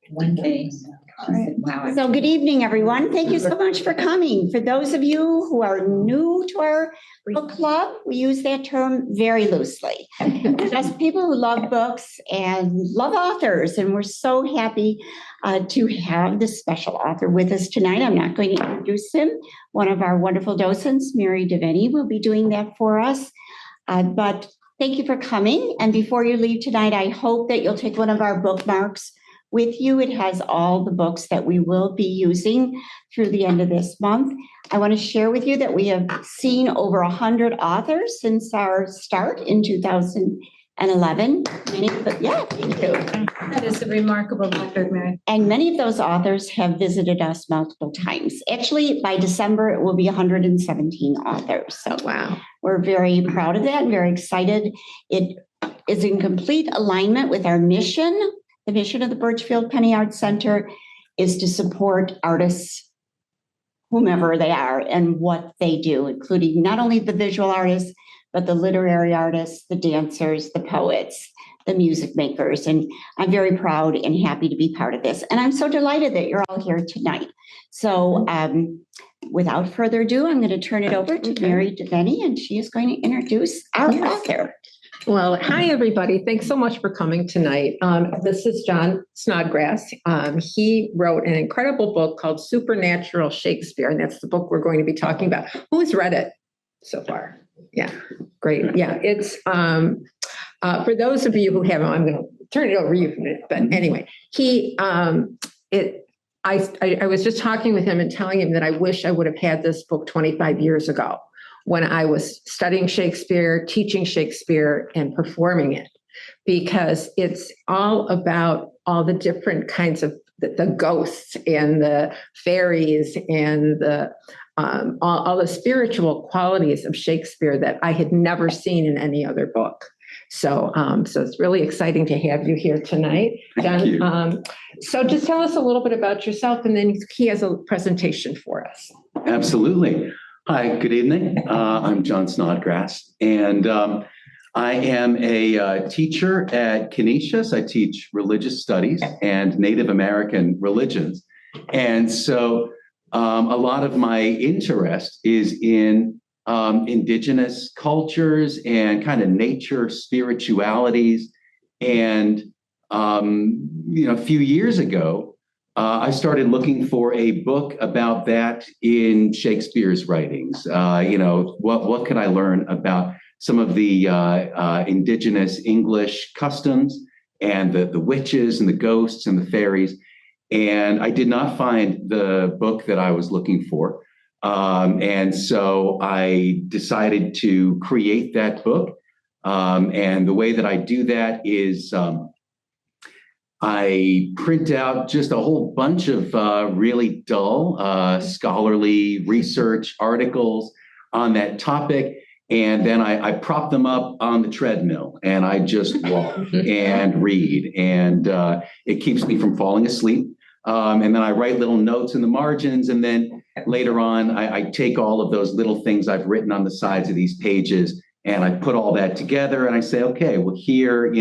One day. All right. Wow. So good evening, everyone. Thank you so much for coming. For those of you who are new to our book club, we use that term very loosely. Just people who love books and love authors. And we're so happy to have this special author with us tonight. I'm not going to introduce him. One of our wonderful docents, Mary Devaney, will be doing that for us. But thank you for coming. And before you leave tonight, I hope that you'll take one of our bookmarks with you. It has all the books that we will be using through the end of this month. I want to share with you that we have seen over 100 authors since our start in 2011. Thank you. That is a remarkable record, Mary. And many of those authors have visited us multiple times. Actually, by December, it will be 117 authors. So Wow. We're very proud of that and very excited. It is in complete alignment with our mission. The mission of the Birchfield Penny Arts Center is to support artists, whomever they are, and what they do, including not only the visual artists, but the literary artists, the dancers, the poets, the music makers. And I'm very proud and happy to be part of this. And I'm so delighted that you're all here tonight. So without further ado, I'm going to turn it over to Mary Devaney, and she is going to introduce our author. Well, hi, everybody. Thanks so much for coming tonight. This is John Snodgrass. He wrote an incredible book called Supernatural Shakespeare, and that's the book we're going to be talking about. Who has read it so far? Yeah, great. Yeah, it's for those of you who haven't, I'm going to turn it over to you for a minute. But anyway, I was just talking with him and telling him that I wish I would have had this book 25 years ago, when I was studying Shakespeare, teaching Shakespeare, and performing it, because it's all about all the different kinds of the ghosts and the fairies and the all the spiritual qualities of Shakespeare that I had never seen in any other book. So it's really exciting to have you here tonight, John. Thank you. So just tell us a little bit about yourself, and then he has a presentation for us. Absolutely. Hi, good evening. I'm John Snodgrass, and I am a teacher at Canisius. I teach religious studies and Native American religions. And so a lot of my interest is in indigenous cultures and kind of nature spiritualities. And, a few years ago, I started looking for a book about that in Shakespeare's writings. What could I learn about some of the indigenous English customs and the witches and the ghosts and the fairies? And I did not find the book that I was looking for. And so I decided to create that book. And the way that I do that is I print out just a whole bunch of really dull scholarly research articles on that topic. And then I prop them up on the treadmill and I just walk and read. And it keeps me from falling asleep. And then I write little notes in the margins. And then later on, I take all of those little things I've written on the sides of these pages and I put all that together and I say, okay, well, here,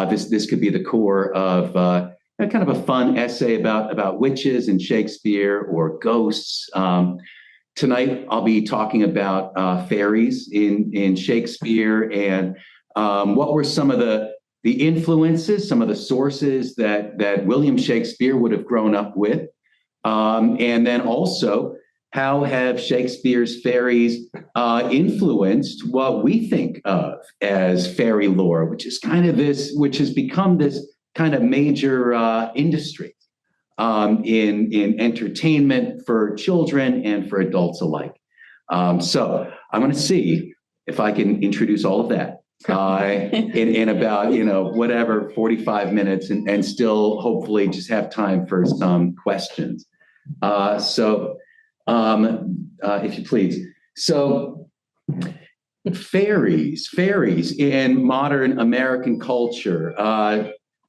this could be the core of kind of a fun essay about witches and Shakespeare or ghosts. Tonight, I'll be talking about fairies in Shakespeare and what were some of the influences, some of the sources that William Shakespeare would have grown up with. And then also, how have Shakespeare's fairies influenced what we think of as fairy lore, which has become this kind of major industry in entertainment for children and for adults alike. So I'm going to see if I can introduce all of that in about, whatever, 45 minutes and still hopefully just have time for some questions. If you please. So fairies in modern American culture,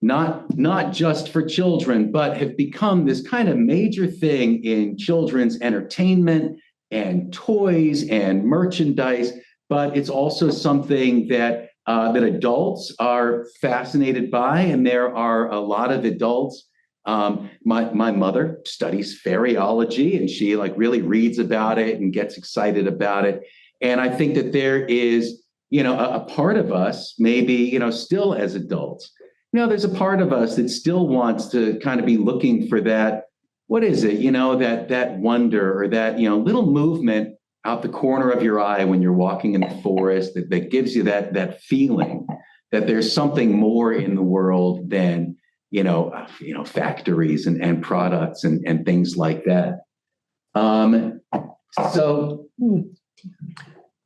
not just for children, but have become this kind of major thing in children's entertainment and toys and merchandise. But it's also something that that adults are fascinated by, and there are a lot of adults. My mother studies fairyology, and she like really reads about it and gets excited about it. And I think that there is, a part of us, maybe, still as adults, there's a part of us that still wants to kind of be looking for that. What is it? That wonder or that, little movement out the corner of your eye when you're walking in the forest that gives you that feeling that there's something more in the world than, factories and products and things like that. So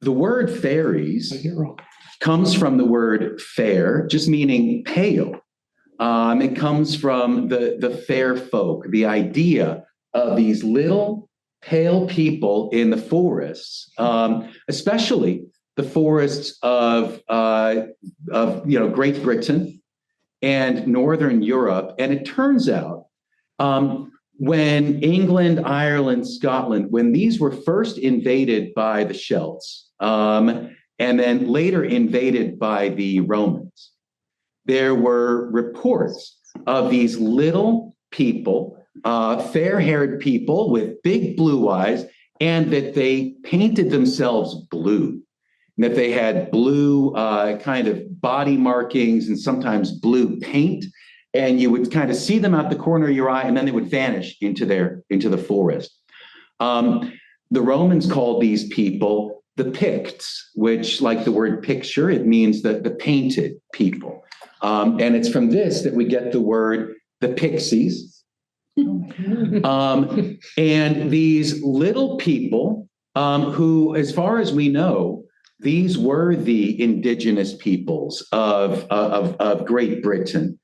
the word fairies comes from the word fair, just meaning pale. It comes from the fair folk, the idea of these little pale people in the forests, especially the forests of Great Britain and Northern Europe. And it turns out when England, Ireland, Scotland, when these were first invaded by the Celts, and then later invaded by the Romans, there were reports of these little people, fair-haired people with big blue eyes, and that they painted themselves blue, and that they had blue kind of body markings and sometimes blue paint. And you would kind of see them out the corner of your eye, and then they would vanish into the forest. The Romans called these people the Picts, which, like the word picture, it means the painted people. And it's from this that we get the word the Pixies. And these little people who, as far as we know, these were the indigenous peoples of Great Britain.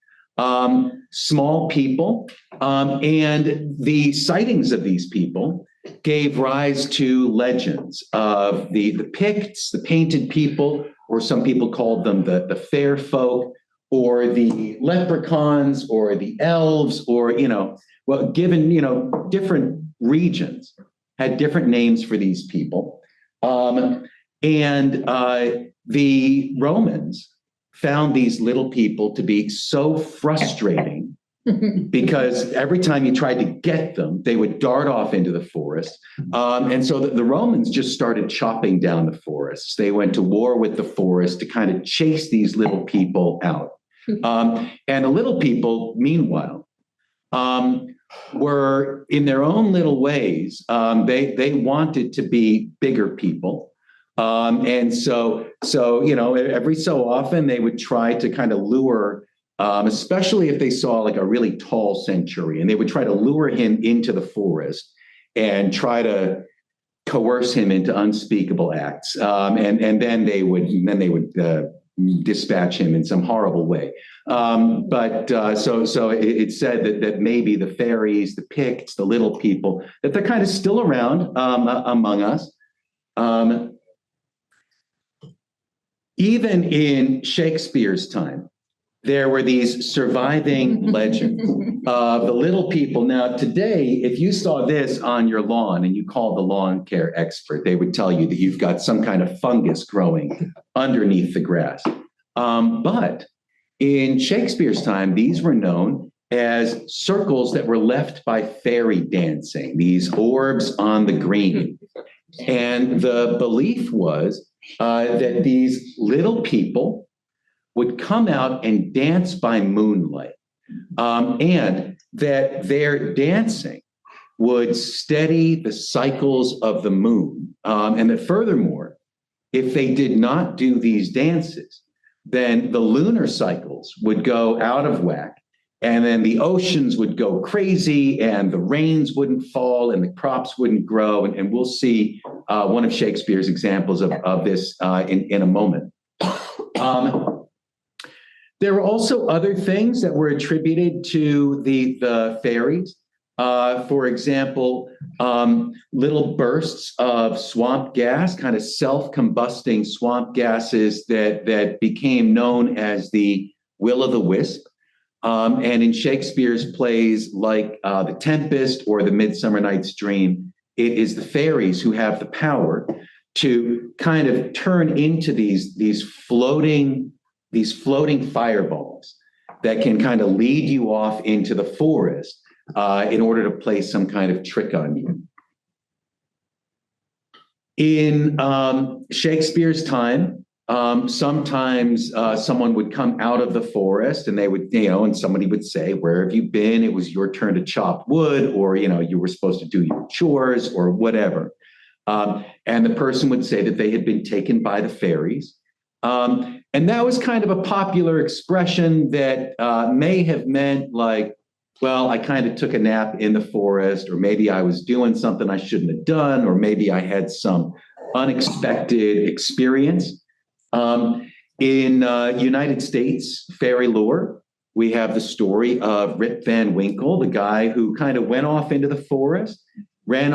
Small people, and the sightings of these people gave rise to legends of the Picts, the painted people, or some people called them the fair folk, or the leprechauns, or the elves, or, given, different regions had different names for these people. And the Romans found these little people to be so frustrating because every time you tried to get them, they would dart off into the forest. And so the Romans just started chopping down the forests. They went to war with the forest to kind of chase these little people out. And the little people, meanwhile, were in their own little ways, they wanted to be bigger people. And so, every so often they would try to kind of lure, especially if they saw like a really tall centurion, they would try to lure him into the forest and try to coerce him into unspeakable acts. And then they would dispatch him in some horrible way. So it's said that maybe the fairies, the Picts, the little people, that they're kind of still around among us. Even in Shakespeare's time, there were these surviving legends of the little people. Now, today, if you saw this on your lawn and you called the lawn care expert, they would tell you that you've got some kind of fungus growing underneath the grass. But in Shakespeare's time, these were known as circles that were left by fairy dancing, these orbs on the green. And the belief was that these little people would come out and dance by moonlight, and that their dancing would steady the cycles of the moon. And that furthermore, if they did not do these dances, then the lunar cycles would go out of whack, and then the oceans would go crazy, and the rains wouldn't fall, and the crops wouldn't grow. And we'll see one of Shakespeare's examples of this in a moment. There were also other things that were attributed to the fairies. For example, little bursts of swamp gas, kind of self-combusting swamp gases that became known as the will-o'-the-wisp. And in Shakespeare's plays like The Tempest or The Midsummer Night's Dream, it is the fairies who have the power to kind of turn into these floating fireballs that can kind of lead you off into the forest in order to play some kind of trick on you. In Shakespeare's time, sometimes someone would come out of the forest and they would, and somebody would say, "Where have you been? It was your turn to chop wood," or, you were supposed to do your chores or whatever. And the person would say that they had been taken by the fairies. And that was kind of a popular expression that may have meant like, well, I kind of took a nap in the forest, or maybe I was doing something I shouldn't have done, or maybe I had some unexpected experience. In United States fairy lore, we have the story of Rip Van Winkle, the guy who kind of went off into the forest, ran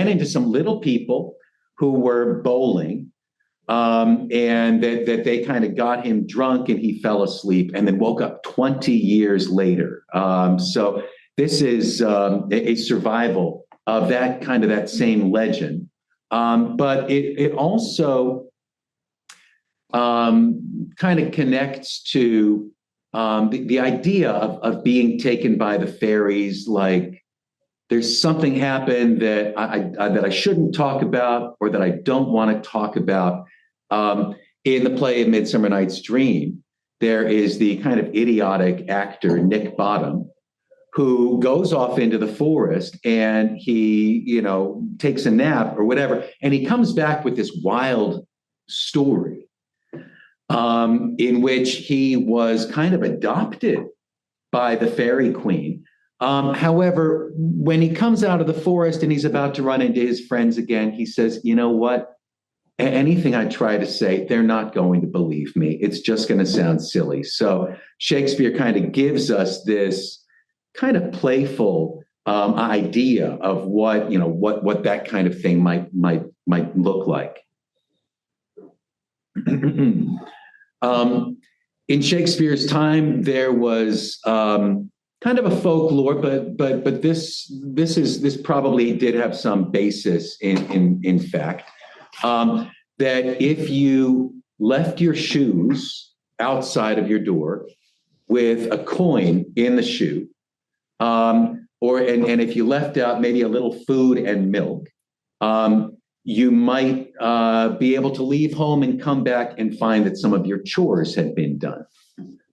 into some little people who were bowling, and that they kind of got him drunk and he fell asleep and then woke up 20 years later. So this is a survival of that same legend. But it also kind of connects to the idea of being taken by the fairies, like there's something happened that I shouldn't talk about, or that I don't want to talk about. In the play of Midsummer Night's Dream, there is the kind of idiotic actor, Nick Bottom, who goes off into the forest and he, takes a nap or whatever. And he comes back with this wild story in which he was kind of adopted by the fairy queen. However, when he comes out of the forest and he's about to run into his friends again, he says, "You know what? Anything I try to say, they're not going to believe me. It's just going to sound silly." So Shakespeare kind of gives us this kind of playful idea of what that kind of thing might look like. In Shakespeare's time, there was kind of a folklore, but this probably did have some basis in fact. That if you left your shoes outside of your door with a coin in the shoe, and if you left out maybe a little food and milk, you might be able to leave home and come back and find that some of your chores had been done.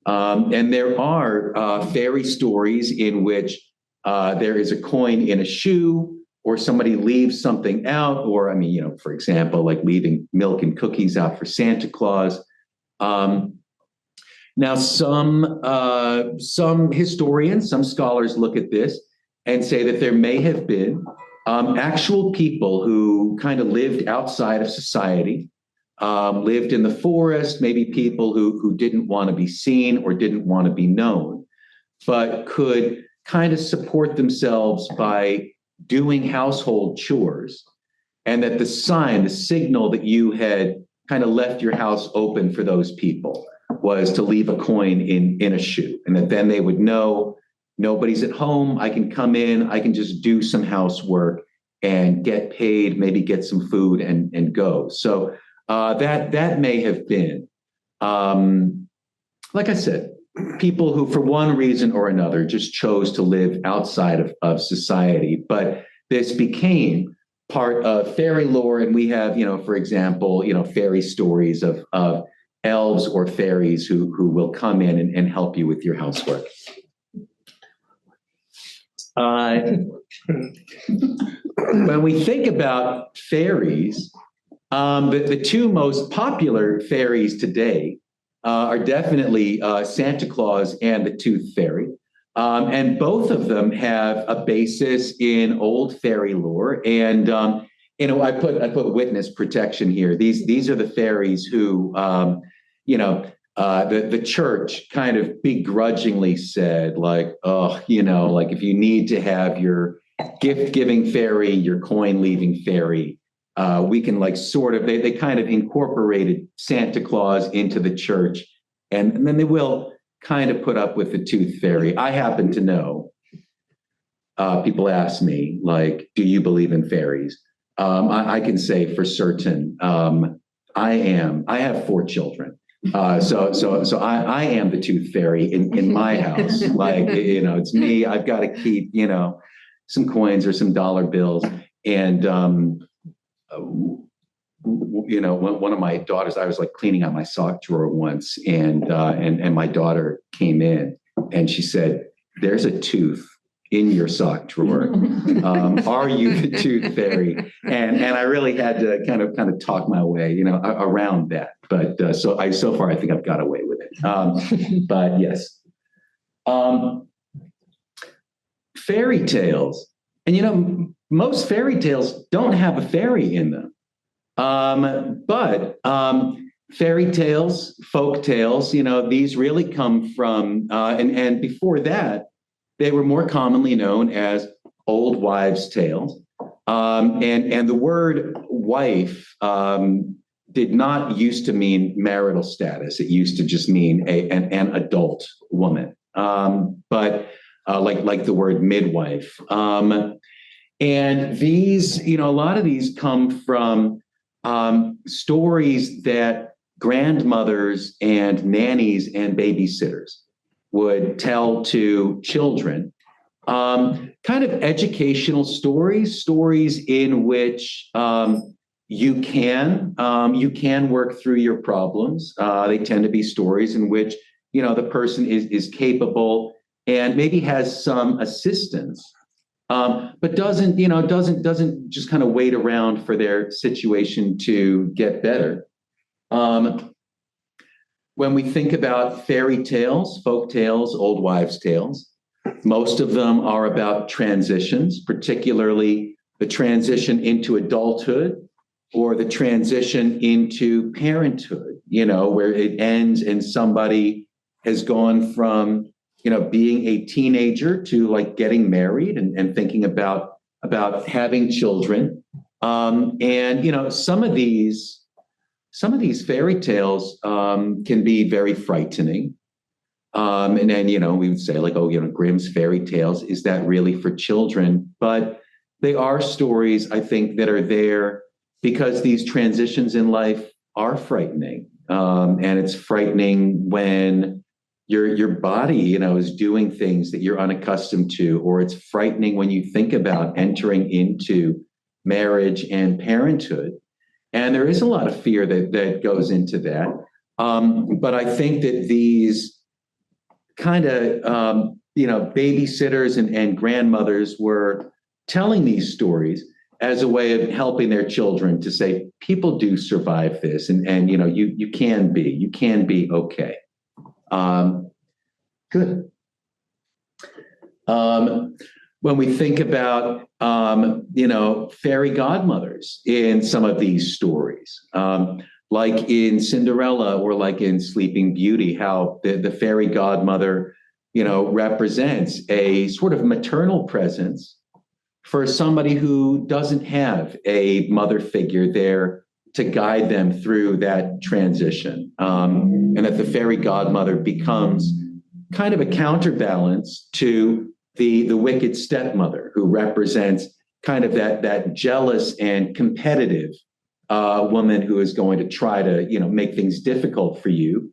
And there are fairy stories in which there is a coin in a shoe, or somebody leaves something out, or, for example, like leaving milk and cookies out for Santa Claus. Now, some historians, some scholars look at this and say that there may have been actual people who kind of lived outside of society, lived in the forest, maybe people who didn't want to be seen or didn't want to be known, but could kind of support themselves by doing household chores, and that the signal that you had kind of left your house open for those people was to leave a coin in a shoe, and that then they would know nobody's at home. I can come in, I can just do some housework and get paid, maybe get some food and go. So that may have been, like I said, people who, for one reason or another, just chose to live outside of society. But this became part of fairy lore, and we have, for example, fairy stories of elves or fairies who will come in and help you with your housework. When we think about fairies, the two most popular fairies today are definitely Santa Claus and the Tooth Fairy. And both of them have a basis in old fairy lore. And, I put witness protection here. These are the fairies who, the church kind of begrudgingly said, like, oh, like if you need to have your gift giving fairy, your coin leaving fairy, we can they kind of incorporated Santa Claus into the church, and then they will kind of put up with the Tooth Fairy. I happen to know, people ask me, like, do you believe in fairies? I can say for certain, I have 4 children. So I am the tooth fairy in my house. Like, it's me. I've got to keep, some coins or some dollar bills. And, one of my daughters, I was like cleaning out my sock drawer once, and my daughter came in and she said, "There's a tooth in your sock drawer. Are you the tooth fairy?" And I really had to kind of talk my way, around that. But so far I think I've got away with it. But yes, fairy tales, and most fairy tales don't have a fairy in them. But fairy tales, folk tales, these really come from, and before that, they were more commonly known as old wives' tales. And the word wife did not used to mean marital status. It used to just mean an adult woman. But like the word midwife. And these, a lot of these come from stories that grandmothers and nannies and babysitters would tell to children, kind of educational stories in which you can work through your problems. They tend to be stories in which the person is capable and maybe has some assistance. But doesn't just kind of wait around for their situation to get better. When we think about fairy tales, folk tales, old wives' tales, most of them are about transitions, particularly the transition into adulthood or the transition into parenthood, where it ends and somebody has gone from being a teenager to like getting married and thinking about having children. And some of these fairy tales can be very frightening. And then we would say like, Grimm's fairy tales, is that really for children? But they are stories, I think, that are there because these transitions in life are frightening. And it's frightening when your body, is doing things that you're unaccustomed to, or it's frightening when you think about entering into marriage and parenthood. And there is a lot of fear that goes into that. But I think that these kind of, babysitters and grandmothers were telling these stories as a way of helping their children to say, people do survive this, and you can be okay. Good. When we think about, fairy godmothers in some of these stories, like in Cinderella or like in Sleeping Beauty, how the fairy godmother, represents a sort of maternal presence for somebody who doesn't have a mother figure there to guide them through that transition. And that the fairy godmother becomes kind of a counterbalance to the wicked stepmother, who represents kind of that jealous and competitive woman who is going to try to, make things difficult for you.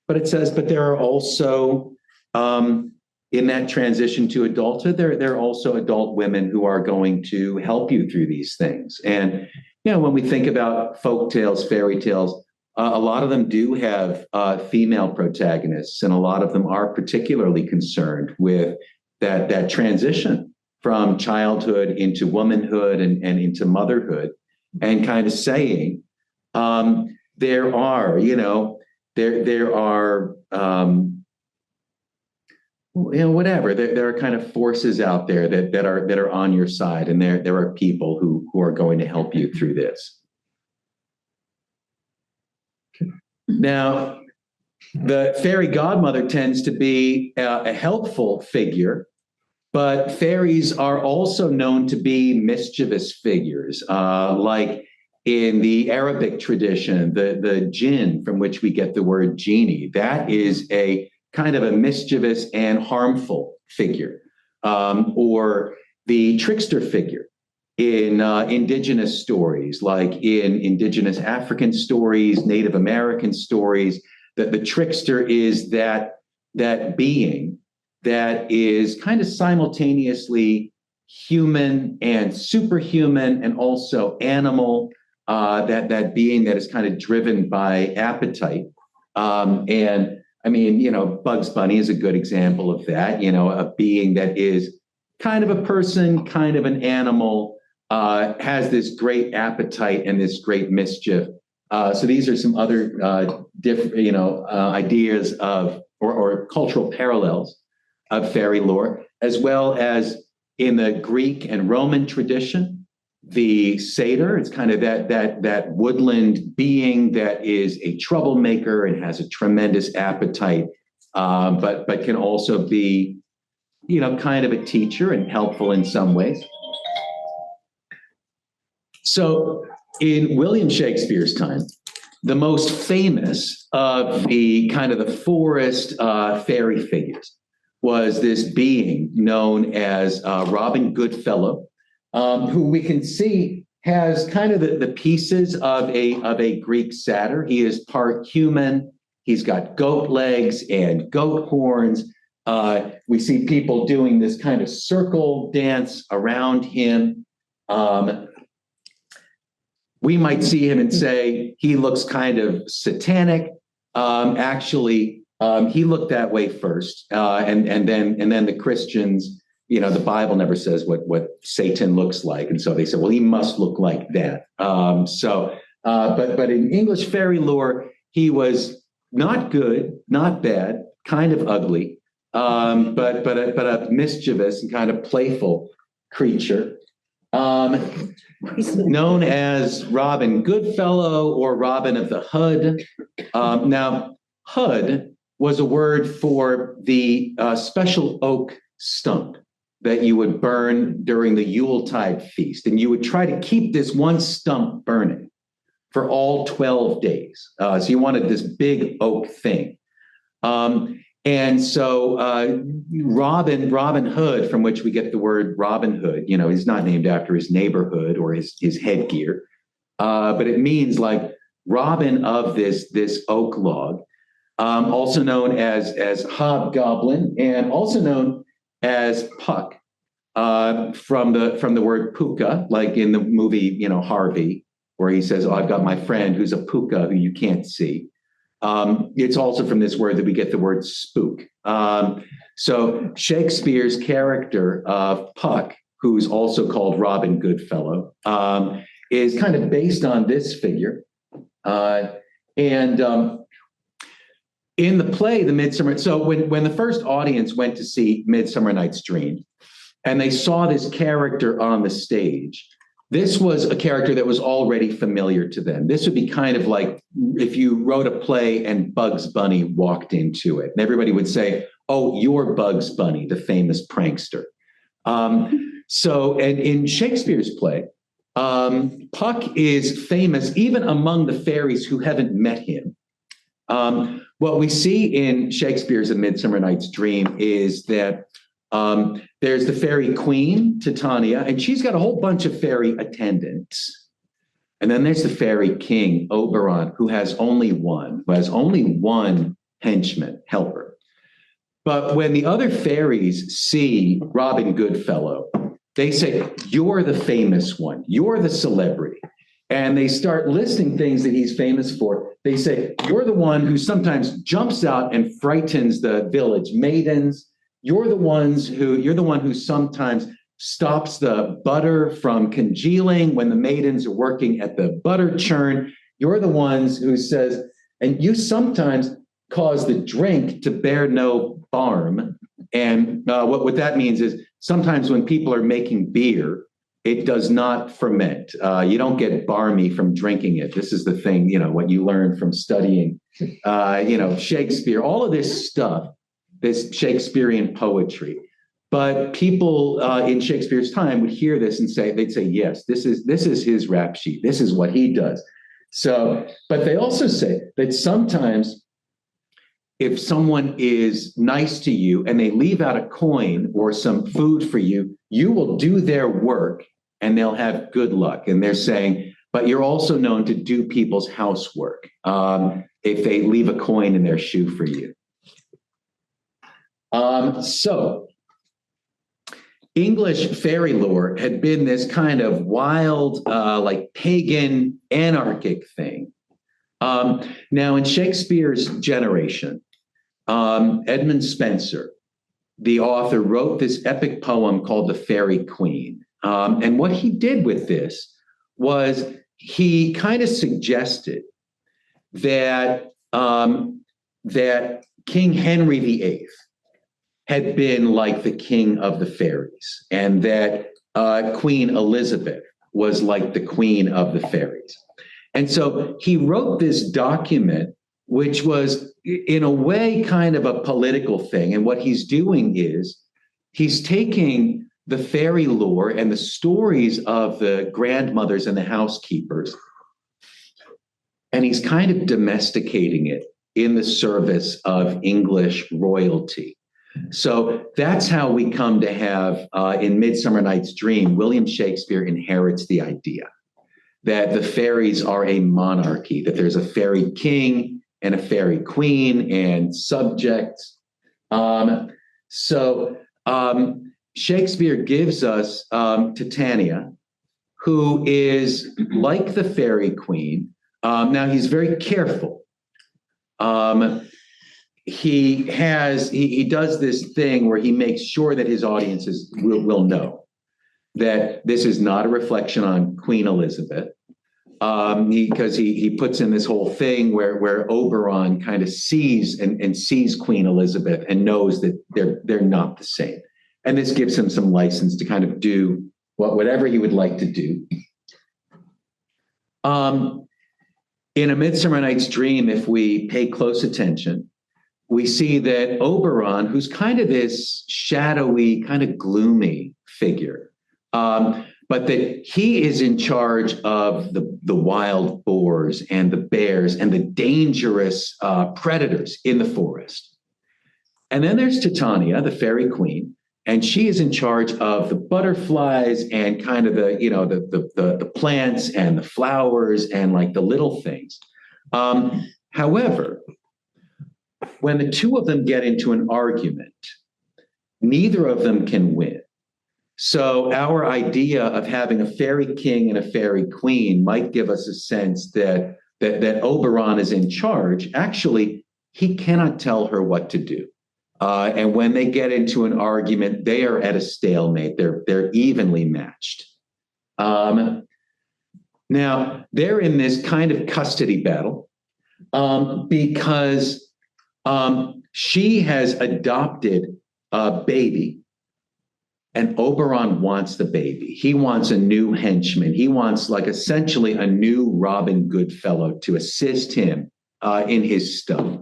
But it says, but there are also, in that transition to adulthood, there are also adult women who are going to help you through these things. And, when we think about folk tales, fairy tales, a lot of them do have female protagonists, and a lot of them are particularly concerned with that transition from childhood into womanhood and into motherhood, and kind of saying there are whatever. There are kind of forces out there that are on your side, and there are people who are going to help you through this. Now, the fairy godmother tends to be a helpful figure, but fairies are also known to be mischievous figures, like in the Arabic tradition, the jinn, from which we get the word genie. That is a kind of a mischievous and harmful figure, or the trickster figure, in indigenous stories, like in indigenous African stories, Native American stories, that the trickster is that being that is kind of simultaneously human and superhuman and also animal, that being that is kind of driven by appetite. And I mean, Bugs Bunny is a good example of that, a being that is kind of a person, kind of an animal, has this great appetite and this great mischief. So these are some other different, ideas of or cultural parallels of fairy lore, as well as in the Greek and Roman tradition, the satyr. It's kind of that woodland being that is a troublemaker and has a tremendous appetite, but can also be, kind of a teacher and helpful in some ways. So in William Shakespeare's time, the most famous of the kind of the forest fairy figures was this being known as Robin Goodfellow, who we can see has kind of the pieces of a Greek satyr. He is part human. He's got goat legs and goat horns. We see people doing this kind of circle dance around him. We might see him and say he looks kind of satanic. Actually, he looked that way first, and then the Christians, the Bible never says what Satan looks like, and so they said, well, he must look like that. But in English fairy lore, he was not good, not bad, kind of ugly, but a mischievous and kind of playful creature. Known as Robin Goodfellow or Robin of the Hood. Now, Hood was a word for the special oak stump that you would burn during the Yuletide feast. And you would try to keep this one stump burning for all 12 days. So you wanted this big oak thing. And so Robin Hood, from which we get the word Robin Hood, he's not named after his neighborhood or his headgear, but it means like Robin of this oak log, also known as hobgoblin, and also known as Puck, from the word puka, like in the movie Harvey, where he says, "Oh, I've got my friend who's a puka who you can't see." It's also from this word that we get the word spook. So Shakespeare's character of Puck, who's also called Robin Goodfellow, is kind of based on this figure. And in the play, The Midsummer, so when the first audience went to see Midsummer Night's Dream, and they saw this character on the stage, this was a character that was already familiar to them. This would be kind of like if you wrote a play and Bugs Bunny walked into it, and everybody would say, "Oh, you're Bugs Bunny, the famous prankster." And in Shakespeare's play, Puck is famous even among the fairies who haven't met him. What we see in Shakespeare's A Midsummer Night's Dream is that there's the fairy queen, Titania, and she's got a whole bunch of fairy attendants. And then there's the fairy king, Oberon, who has only one henchman, helper. But when the other fairies see Robin Goodfellow, they say, "You're the famous one. You're the celebrity." And they start listing things that he's famous for. They say, "You're the one who sometimes jumps out and frightens the village maidens. You're the one who sometimes stops the butter from congealing when the maidens are working at the butter churn. You're the ones who says, and you sometimes cause the drink to bear no barm." And what that means is sometimes when people are making beer, it does not ferment. You don't get barmy from drinking it. This is the thing, what you learn from studying, Shakespeare, all of this stuff, this Shakespearean poetry. But people in Shakespeare's time would hear this and they'd say, yes, this is his rap sheet. This is what he does. So, but they also say that sometimes if someone is nice to you and they leave out a coin or some food for you, you will do their work and they'll have good luck. And they're saying, but you're also known to do people's housework if they leave a coin in their shoe for you. So English fairy lore had been this kind of wild, like pagan, anarchic thing. Now, in Shakespeare's generation, Edmund Spenser, the author, wrote this epic poem called The Faerie Queen. And what he did with this was he kind of suggested that, that King Henry VIII had been like the king of the fairies, and that Queen Elizabeth was like the queen of the fairies. And so he wrote this document, which was in a way kind of a political thing. And what he's doing is he's taking the fairy lore and the stories of the grandmothers and the housekeepers, and he's kind of domesticating it in the service of English royalty. So that's how we come to have, in Midsummer Night's Dream, William Shakespeare inherits the idea that the fairies are a monarchy, that there's a fairy king and a fairy queen and subjects. Shakespeare gives us Titania, who is like the fairy queen. Now, he's very careful. He does this thing where he makes sure that his audiences will know that this is not a reflection on Queen Elizabeth, because he puts in this whole thing where Oberon kind of sees and sees Queen Elizabeth and knows that they're not the same, and this gives him some license to kind of do whatever he would like to do. In A Midsummer Night's Dream, if we pay close attention, we see that Oberon, who's kind of this shadowy, kind of gloomy figure, but that he is in charge of the wild boars and the bears and the dangerous predators in the forest. And then there's Titania, the fairy queen, and she is in charge of the butterflies and kind of the plants and the flowers and like the little things. However, when the two of them get into an argument, neither of them can win. So our idea of having a fairy king and a fairy queen might give us a sense that Oberon is in charge. Actually, he cannot tell her what to do. And when they get into an argument, they are at a stalemate. They're evenly matched. Now, they're in this kind of custody battle because she has adopted a baby, and Oberon wants the baby. He wants a new henchman. He wants like essentially a new Robin Goodfellow to assist him in his stuff.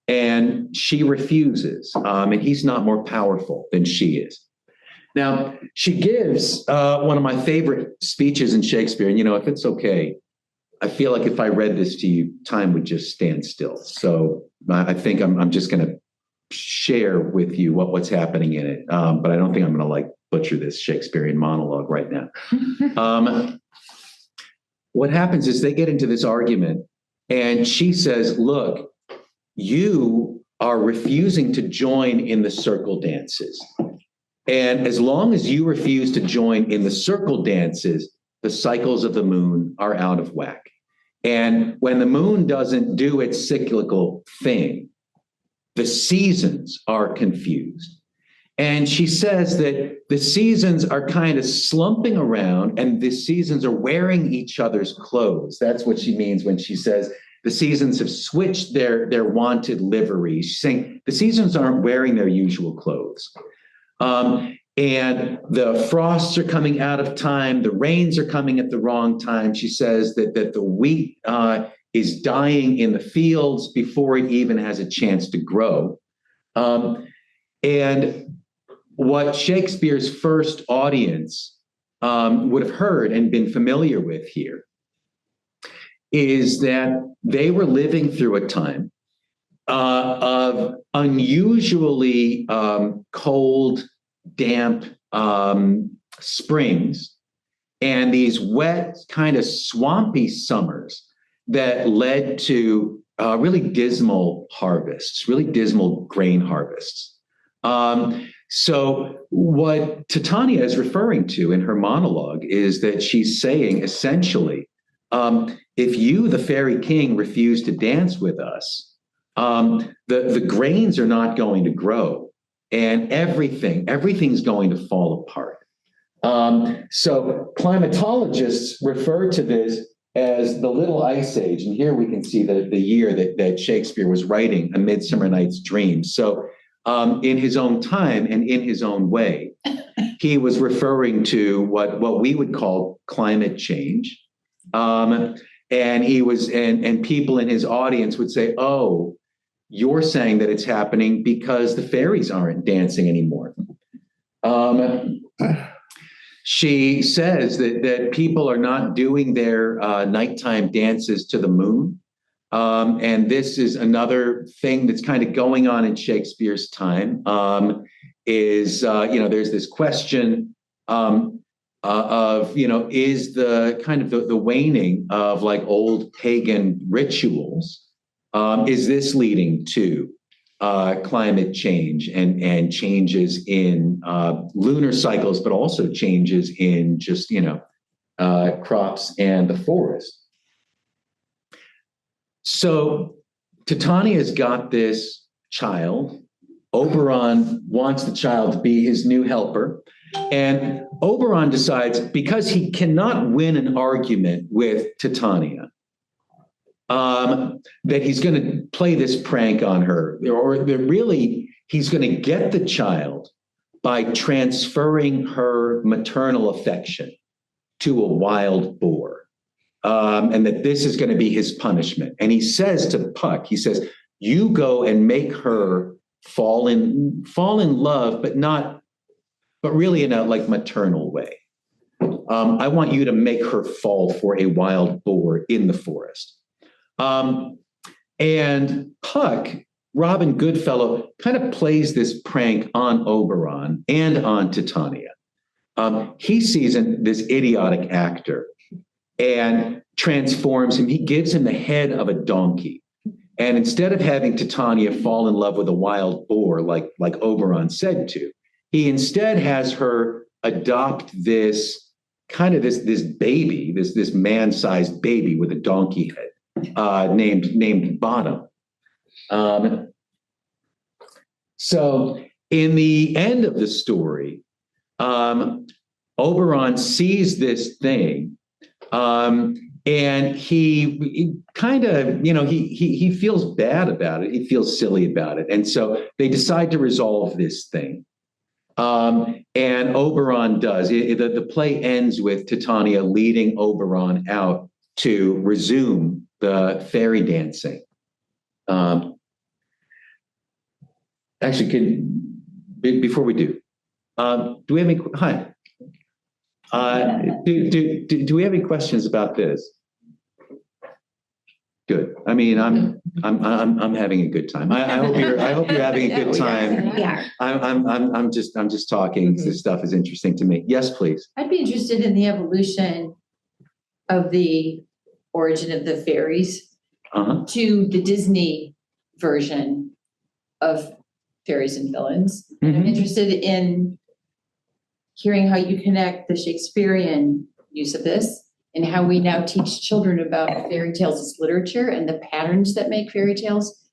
And she refuses, and he's not more powerful than she is. Now, she gives one of my favorite speeches in Shakespeare, and if it's okay, I feel like if I read this to you, time would just stand still. So I think I'm just going to share with you what's happening in it. But I don't think I'm going to like butcher this Shakespearean monologue right now. What happens is they get into this argument, and she says, look, you are refusing to join in the circle dances. And as long as you refuse to join in the circle dances, the cycles of the moon are out of whack. And when the moon doesn't do its cyclical thing, the seasons are confused. And she says that the seasons are kind of slumping around and the seasons are wearing each other's clothes. That's what she means when she says the seasons have switched their wanted livery. She's saying the seasons aren't wearing their usual clothes. And the frosts are coming out of time. The rains are coming at the wrong time. She says that the wheat is dying in the fields before it even has a chance to grow. And what Shakespeare's first audience would have heard and been familiar with here is that they were living through a time of unusually cold, damp springs and these wet, kind of swampy summers that led to really dismal harvests, really dismal grain harvests. So what Titania is referring to in her monologue is that she's saying essentially, if you, the fairy king, refuse to dance with us, the grains are not going to grow, and everything's going to fall apart. So climatologists refer to this as the Little Ice Age, and here we can see the year that Shakespeare was writing A Midsummer Night's Dream. So in his own time and in his own way, he was referring to what we would call climate change. And he was, and people in his audience would say, "Oh, you're saying that it's happening because the fairies aren't dancing anymore." She says that people are not doing their nighttime dances to the moon. And this is another thing that's kind of going on in Shakespeare's time, there's this question of, is the kind of the waning of like old pagan rituals, is this leading to climate change and changes in lunar cycles, but also changes in just, crops and the forest. So Titania's got this child. Oberon wants the child to be his new helper. And Oberon decides, because he cannot win an argument with Titania, that he's going to play this prank on her, or that really he's going to get the child by transferring her maternal affection to a wild boar, and that this is going to be his punishment. And he says to Puck, he says, "You go and make her fall in love, but really in a like maternal way. I want you to make her fall for a wild boar in the forest." And Puck, Robin Goodfellow, kind of plays this prank on Oberon and on Titania. He sees this idiotic actor and transforms him. He gives him the head of a donkey. And instead of having Titania fall in love with a wild boar like Oberon said to, he instead has her adopt this kind of this baby, this man-sized baby with a donkey head, named Bottom. So in the end of the story, Oberon sees this thing, and he kind of, he feels bad about it. He feels silly about it. And so they decide to resolve this thing. And Oberon does. The play ends with Titania leading Oberon out to resume the fairy dancing. Actually, before we do we have any? Hi. Do we have any questions about this? Good. I mean, I'm having a good time. I hope you're having a good time. Yeah. I'm just talking. Mm-hmm. This stuff is interesting to me. Yes, please. I'd be interested in the evolution of the origin of the fairies to the Disney version of fairies and villains. Mm-hmm. I'm interested in hearing how you connect the Shakespearean use of this and how we now teach children about fairy tales as literature and the patterns that make fairy tales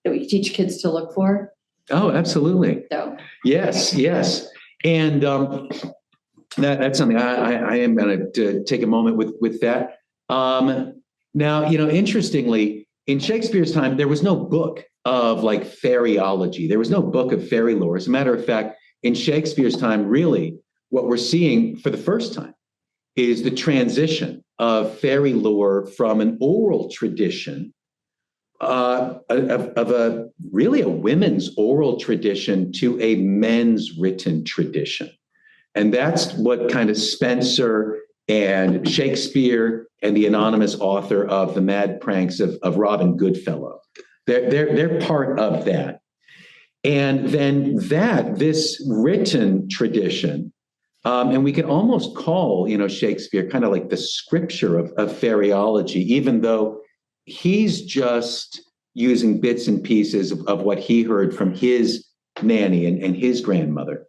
that we teach kids to look for. Oh, absolutely. So Yes. And that's something I am going to take a moment with that. Now, interestingly, in Shakespeare's time, there was no book of like fairyology. There was no book of fairy lore. As a matter of fact, in Shakespeare's time, really, what we're seeing for the first time is the transition of fairy lore from an oral tradition of a women's oral tradition to a men's written tradition. And that's what kind of Spenser and Shakespeare and the anonymous author of The Mad Pranks of Robin Goodfellow, they're part of that. And then this written tradition And we can almost call, Shakespeare kind of like the scripture of fairyology, even though he's just using bits and pieces of what he heard from his nanny and his grandmother.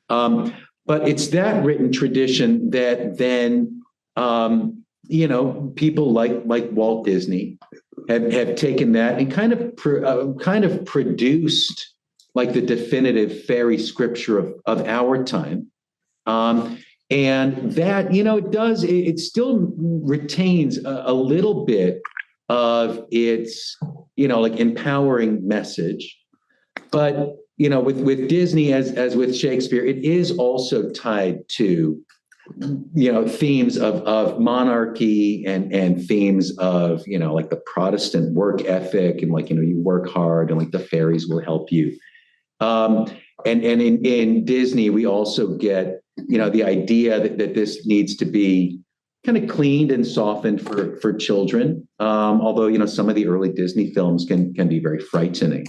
But it's that written tradition that then, people like Walt Disney have taken that and kind of produced like the definitive fairy scripture of our time. And that, it still retains a little bit of its, like empowering message. But, with Disney, as with Shakespeare, it is also tied to, themes of monarchy and themes of, like the Protestant work ethic and like, you work hard and like the fairies will help you. And in Disney, we also get, the idea that this needs to be kind of cleaned and softened for children. Although, some of the early Disney films can be very frightening.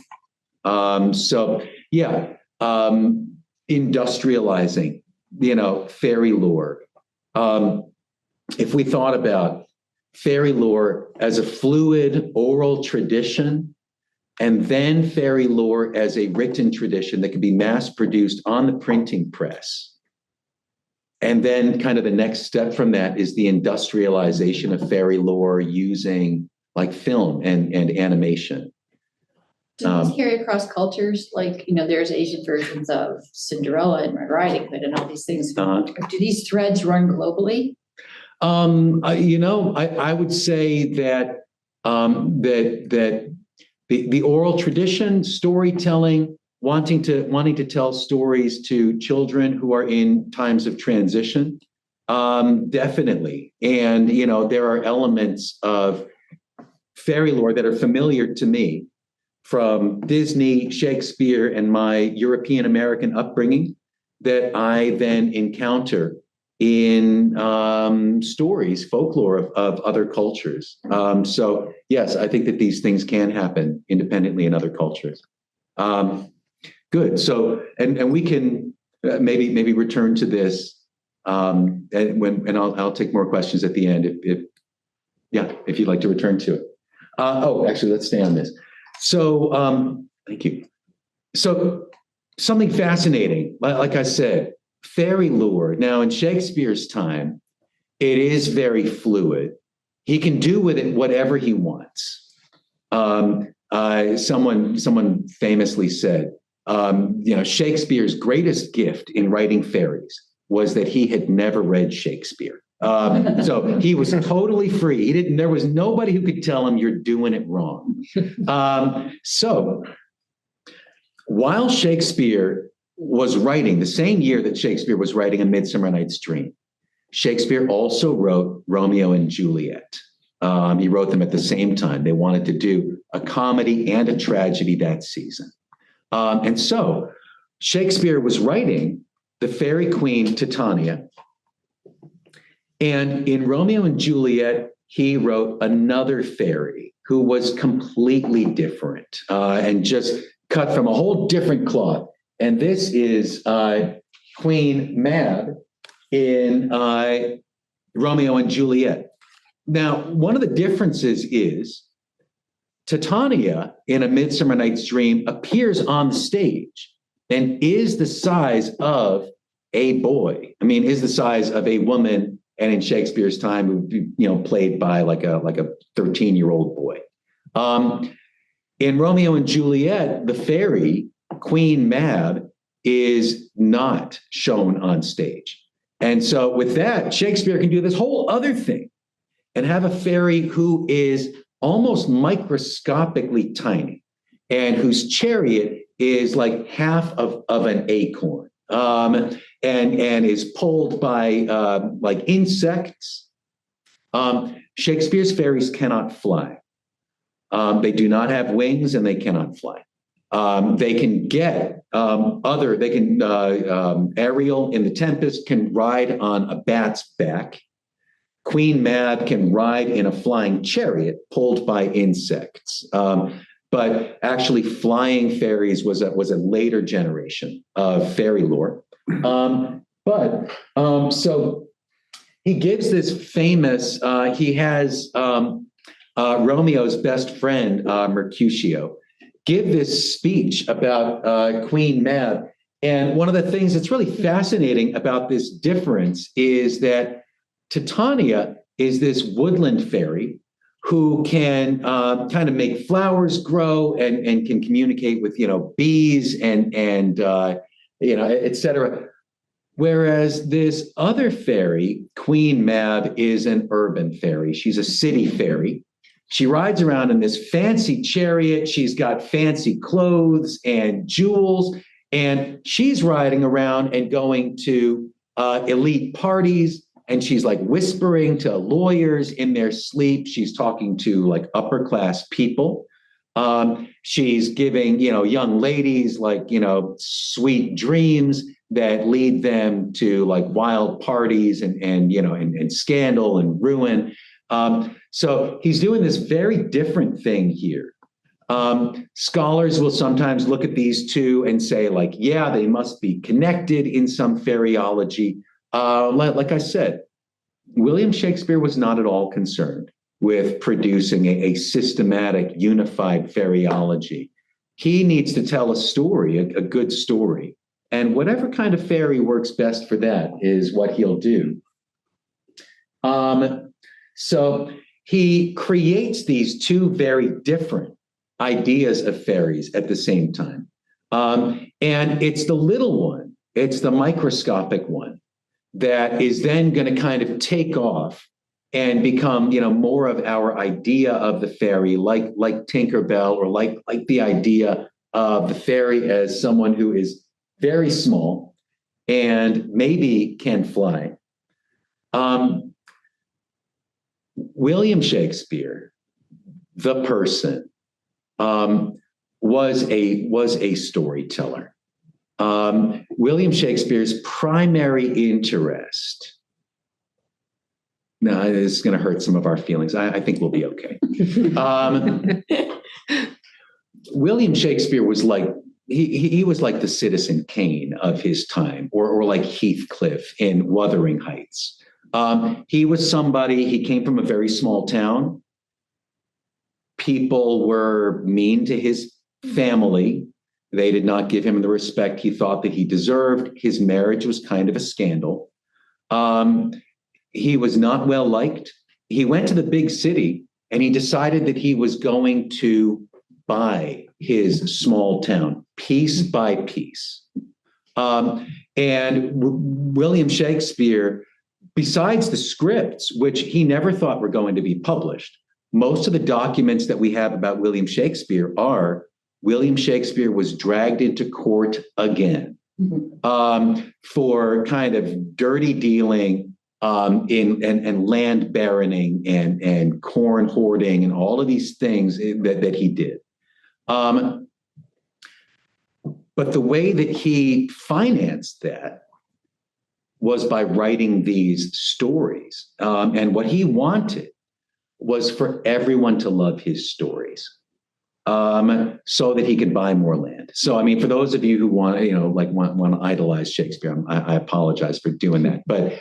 Industrializing, fairy lore. If we thought about fairy lore as a fluid oral tradition, and then fairy lore as a written tradition that can be mass produced on the printing press. And then kind of the next step from that is the industrialization of fairy lore using like film and animation. Does this carry across cultures? Like, there's Asian versions of Cinderella and Red Riding Hood and all these things. Do these threads run globally? I would say that the oral tradition, storytelling, wanting to tell stories to children who are in times of transition, definitely. And there are elements of fairy lore that are familiar to me from Disney, Shakespeare, and my European American upbringing that I then encounter in stories, folklore of other cultures. So yes, I think that these things can happen independently in other cultures. Good. So, and we can maybe return to this, and I'll take more questions at the end if you'd like to return to it. Actually, let's stay on this. So, thank you. So, something fascinating, like I said, fairy lore. Now, in Shakespeare's time, it is very fluid. He can do with it whatever he wants. Someone famously said, Shakespeare's greatest gift in writing fairies was that he had never read Shakespeare. So he was totally free. There was nobody who could tell him you're doing it wrong. So while Shakespeare was writing, the same year that Shakespeare was writing A Midsummer Night's Dream, Shakespeare also wrote Romeo and Juliet. He wrote them at the same time. They wanted to do a comedy and a tragedy that season. And so Shakespeare was writing the fairy queen Titania. And in Romeo and Juliet, he wrote another fairy who was completely different and just cut from a whole different cloth. And this is Queen Mab in Romeo and Juliet. Now, one of the differences is Titania in A Midsummer Night's Dream appears on the stage and is the size of a boy. I mean, is the size of a woman. And in Shakespeare's time, it would be, played by like a 13-year-old boy. In Romeo and Juliet, the fairy Queen Mab is not shown on stage. And so with that, Shakespeare can do this whole other thing and have a fairy who is almost microscopically tiny and whose chariot is like half of an acorn. And is pulled by like insects. Shakespeare's fairies cannot fly. They do not have wings and they cannot fly. They can get Ariel in The Tempest can ride on a bat's back. Queen Mab can ride in a flying chariot pulled by insects. But actually flying fairies was a later generation of fairy lore. But so he gives this famous, he has Romeo's best friend, Mercutio, give this speech about Queen Mab. And one of the things that's really fascinating about this difference is that Titania is this woodland fairy who can kind of make flowers grow and can communicate with, bees and et cetera. Whereas this other fairy, Queen Mab, is an urban fairy. She's a city fairy. She rides around in this fancy chariot. She's got fancy clothes and jewels, and she's riding around and going to elite parties. And she's like whispering to lawyers in their sleep. She's talking to like upper class people. She's giving, young ladies like, sweet dreams that lead them to like wild parties and scandal and ruin. So he's doing this very different thing here. Scholars will sometimes look at these two and say like, yeah, they must be connected in some fairyology. Like I said, William Shakespeare was not at all concerned with producing a systematic, unified fairyology. He needs to tell a story, a good story. And whatever kind of fairy works best for that is what he'll do. So he creates these two very different ideas of fairies at the same time. And it's the little one, it's the microscopic one that is then going to kind of take off and become, more of our idea of the fairy, like Tinkerbell, or like the idea of the fairy as someone who is very small and maybe can fly. William Shakespeare, the person, was a storyteller. William Shakespeare's primary interest. No, this is going to hurt some of our feelings. I think we'll be okay. William Shakespeare was like, he was like the Citizen Kane of his time, or like Heathcliff in Wuthering Heights. He was somebody, he came from a very small town. People were mean to his family. They did not give him the respect he thought that he deserved. His marriage was kind of a scandal. He was not well liked. He went to the big city and he decided that he was going to buy his small town piece by piece. And William Shakespeare, besides the scripts, which he never thought were going to be published, most of the documents that we have about William Shakespeare are William Shakespeare was dragged into court again for kind of dirty dealing in land baroning and corn hoarding and all of these things that he did. But the way that he financed that was by writing these stories. And what he wanted was for everyone to love his stories. So that he could buy more land. So, I mean, for those of you who want to idolize Shakespeare, I apologize for doing that. But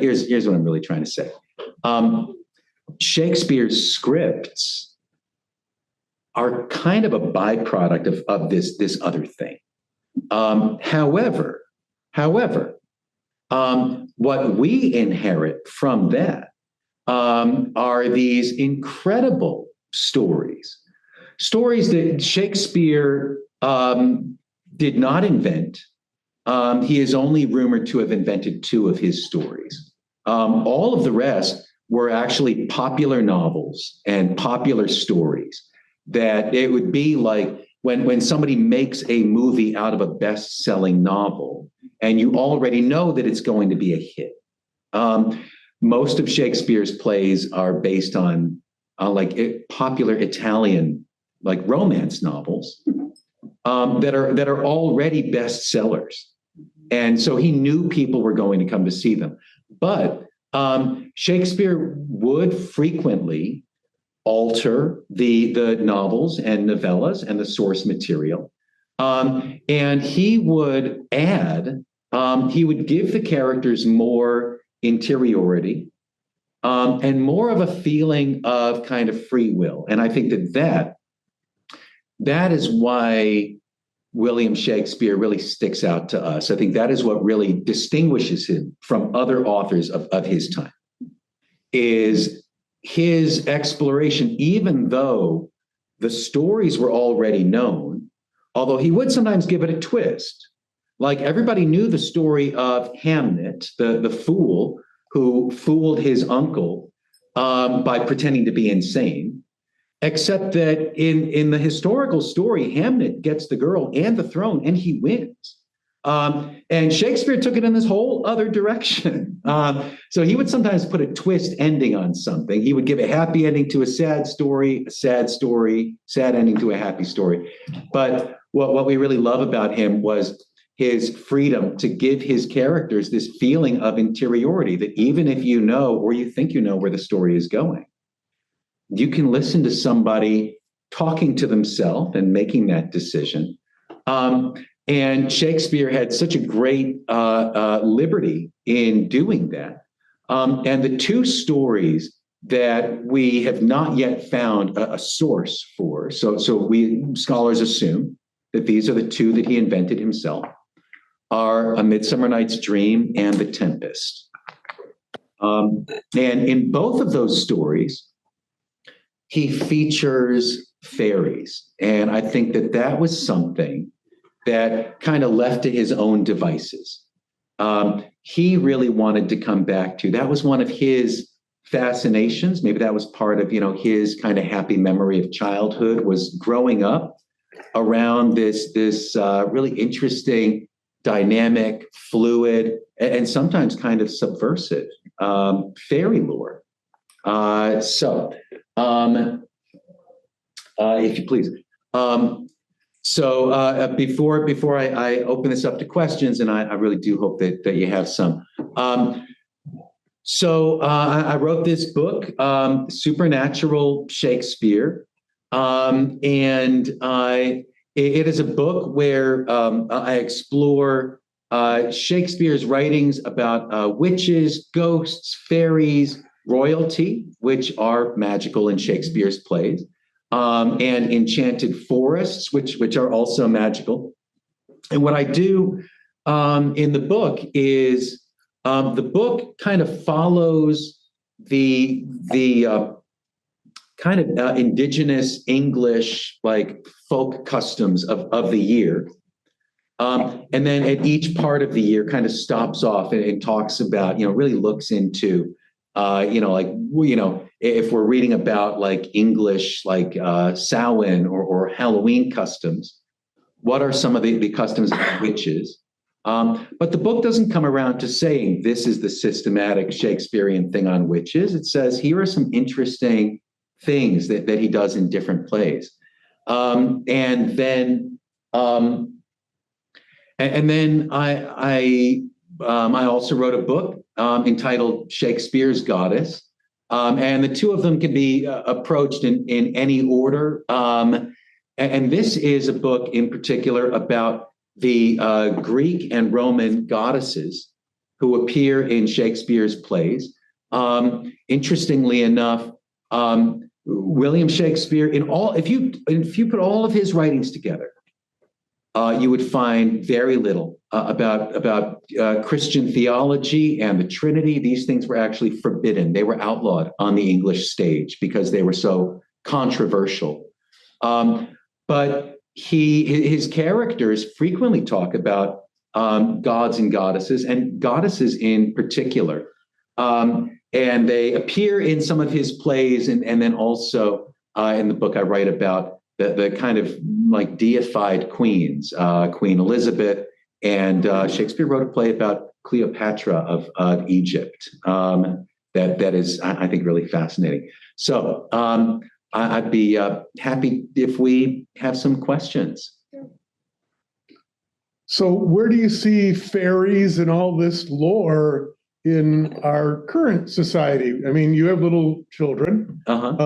here's what I'm really trying to say. Shakespeare's scripts are kind of a byproduct of this other thing. However, what we inherit from that are these incredible stories that Shakespeare did not invent. He is only rumored to have invented 2 of his stories. All of the rest were actually popular novels and popular stories that it would be like when somebody makes a movie out of a best-selling novel and you already know that it's going to be a hit. Most of Shakespeare's plays are based on popular Italian romance novels that are already bestsellers. And so he knew people were going to come to see them. But Shakespeare would frequently alter the novels and novellas and the source material. And he would add He would give the characters more interiority, and more of a feeling of kind of free will. And I think that is why William Shakespeare really sticks out to us. I think that is what really distinguishes him from other authors of his time, is his exploration, even though the stories were already known, although he would sometimes give it a twist. Like everybody knew the story of Hamnet, the fool who fooled his uncle by pretending to be insane. Except that in the historical story, Hamnet gets the girl and the throne, and he wins. And Shakespeare took it in this whole other direction. So he would sometimes put a twist ending on something. He would give a happy ending to a sad story, sad ending to a happy story. But what we really love about him was his freedom to give his characters this feeling of interiority, that even if you know or you think you know where the story is going, you can listen to somebody talking to themselves and making that decision. And Shakespeare had such a great liberty in doing that. And the two stories that we have not yet found a source for, so we scholars assume that these are the two that he invented himself, are A Midsummer Night's Dream and The Tempest. And in both of those stories, he features fairies. And I think that was something that kind of left to his own devices. He really wanted to come back to. That was one of his fascinations. Maybe that was part of, his kind of happy memory of childhood, was growing up around this really interesting, dynamic, fluid, and sometimes kind of subversive fairy lore. If you please. Before I open this up to questions, and I really do hope that you have some. I wrote this book, Supernatural Shakespeare, and it is a book where I explore Shakespeare's writings about witches, ghosts, fairies, royalty, which are magical in Shakespeare's plays, and enchanted forests, which are also magical. And what I do in the book is the book kind of follows the kind of indigenous English like folk customs of the year. And then at each part of the year kind of stops off and talks about, really looks into if we're reading about like English, like Samhain or Halloween customs, what are some of the customs of witches? But the book doesn't come around to saying this is the systematic Shakespearean thing on witches. It says here are some interesting things that he does in different plays. And then I also wrote a book entitled Shakespeare's Goddess. And the two of them can be approached in any order. And this is a book in particular about the Greek and Roman goddesses who appear in Shakespeare's plays. Interestingly enough, William Shakespeare, if you put all of his writings together, you would find very little about Christian theology and the Trinity. These things were actually forbidden. They were outlawed on the English stage because they were so controversial. But his characters frequently talk about gods and goddesses in particular. And they appear in some of his plays, and then also in the book I write about the kind of like deified queens, Queen Elizabeth, and Shakespeare wrote a play about Cleopatra of Egypt that is, I think, really fascinating. So I'd be happy if we have some questions. So where do you see fairies and all this lore in our current society? I mean, you have little children. What